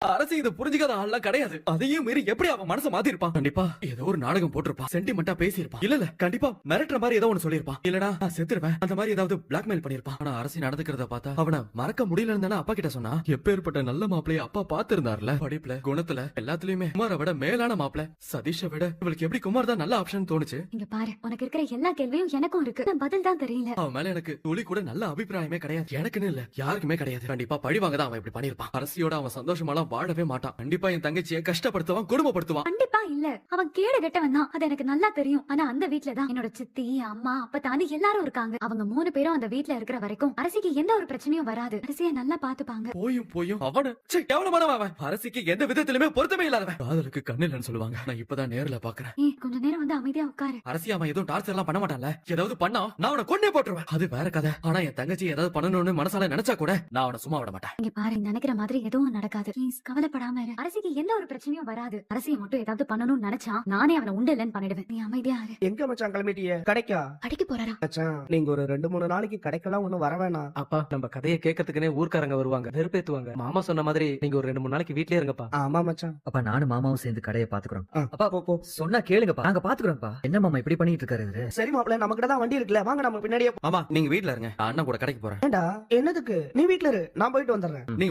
அரசு இது புரிஞ்சுக்காத ஆள்லாம் கிடையாது. அதையும் மீறி எப்படி அவன் மனசை மாத்தி இருப்பான்? கண்டிப்பா ஏதோ ஒரு நாடகம் போட்டிருப்பான், சென்டிமெண்டா பேசியிருப்பான். இல்ல கண்டிப்பா மிரட்டுற மாதிரி ஏதோ ஒன்னு சொல்லிருப்பான். இல்லடா நான் செத்துருவேன் அந்த மாதிரி ஏதாவது பிளாக்மெயில் பண்ணிருப்பான். ஆனா அரசு நடந்துக்கிறத பார்த்தா அவனை மறக்க முடியலன்னு தானே அப்பா கிட்ட சொன்னா. எப்பேற்பட்ட நல்ல மாப்பிளைய அப்பா பாத்துருந்தாருல. படிப்புல, குணத்துல, எல்லாத்துலயுமே குமாரை விட மேலான மாப்பிள. சதீஷை விட இவளுக்கு எப்படி குமார் தான் நல்ல ஆப்ஷன் தோணுச்சு? இங்க பாரு, உனக்கு இருக்கிற எல்லா கேள்வியும் எனக்கும் இருக்கு, பதில் தான் தெரியல. அவன் மேல எனக்கு துளி கூட நல்ல அபிப்பிராயமே கிடையாது. எனக்குன்னு இல்ல, யாருக்குமே கிடையாது. கண்டிப்பா பழி வாங்க தான் அவன் இப்படி பண்ணிருப்பான். அரசியோட அவன் சந்தோஷமாலாம் வாழவே மாட்டான். கண்டிப்பா என் தங்கச்சியை கஷ்டப்படுத்துவான், கொடுமைப்படுத்துவான். கண்டிப்பா இல்ல, அவன் கேடு கெட்டவன் தான், அது எனக்கு நல்லா தெரியும். ஆனா அந்த வீட்லதான் என்னோட சித்தி, அம்மா, அப்பா தாண்டி எல்லாரும் இருக்காங்க. அவங்க 3 பேரும் அந்த வீட்ல இருக்கிற வரைக்கும் அரசிக்கு எந்த ஒரு பிரச்சனையும் வராது. அரசியை நல்லா பாத்துப்பாங்க. போயும் அவனு கேவலமானவன் அவன். அரசிக்கு எந்த விதத்திலுமே பொருத்தமே இல்லாதவன். காதலுக்கு கண்ணில்னு சொல்லுவாங்க. நான் இப்பதான் நேர்ல பாக்குறேன். கொஞ்ச நேரம் வந்து அமைதியா உட்காரு. அரசி அவன் எதுவும் டார்ச்சர் எல்லாம் பண்ண மாட்டான்ல. ஏதாவது பண்ணா நான் அவனை கொன்னே போட்டுருவேன். அது வேற கதை. ஆனா என் தங்கச்சி ஏதாவது பண்ணணும்னு மனசால நினைச்சா கூட நான் அவனை சும்மா விட மாட்டேன். இங்க பாரு, நினைக்கிற மாதிரி எதுவும் நடக்காது. ப்ளீஸ் கவலைப்படாம இரு. அரசிக்கு எந்த ஒரு பிரச்சனையும் வராது. அரசியை மட்டும் ஏதாவது பண்ணணும்னு நினைச்சா நானே அவனை உண்டு இல்லன்னு பண்ணிடுவேன். நீ அமைதியா இரு. எங்க மச்சான் கிளம்பிட்டிய? கடைக்கா? அடிக்க போறாரா? மச்சான் நீங்க ஒரு 2-3 நாளைக்கு கடைக்கெல்லாம் ஒண்ணும் வர வேணாம். அப்பா, நம்ம கதையை கேட்கறதுக்குனே ஊர்க்காரங்க வருவாங்க, வெறுப்பேத்துவாங்க. மாமா சொன்ன மாதிரி நீங்க ஒரு 2-3 நாளைக்கு வீட்லயே இருங்கப்பா. ஆமா மச்சான். அப்பா நானும் மாமாவும் சேர்ந்து கடையை பாத்துக்கிறோம். அப்பா போ. சொன்னா கேளுங்கப்பா, நாங்க பாத்துக்கிறோம்ப்பா. என்ன மாமா இப்படி பண்ணிட்டு இருக்காரு இவரு? சரி மாப்பிள்ள, நம்ம கிட்ட தான் வண்டி இருக்குல்ல, வாங்க நம்ம பின்னாடியே ஆமா நீங்க வீட்ல இருங்க, நான் அண்ணன் கூட கடைக்கு போறேன். ஏண்டா என்னதுக்கு? நீ வீட்ல இரு, நான் போயிட்டு வந்துடுறேன். நீங்க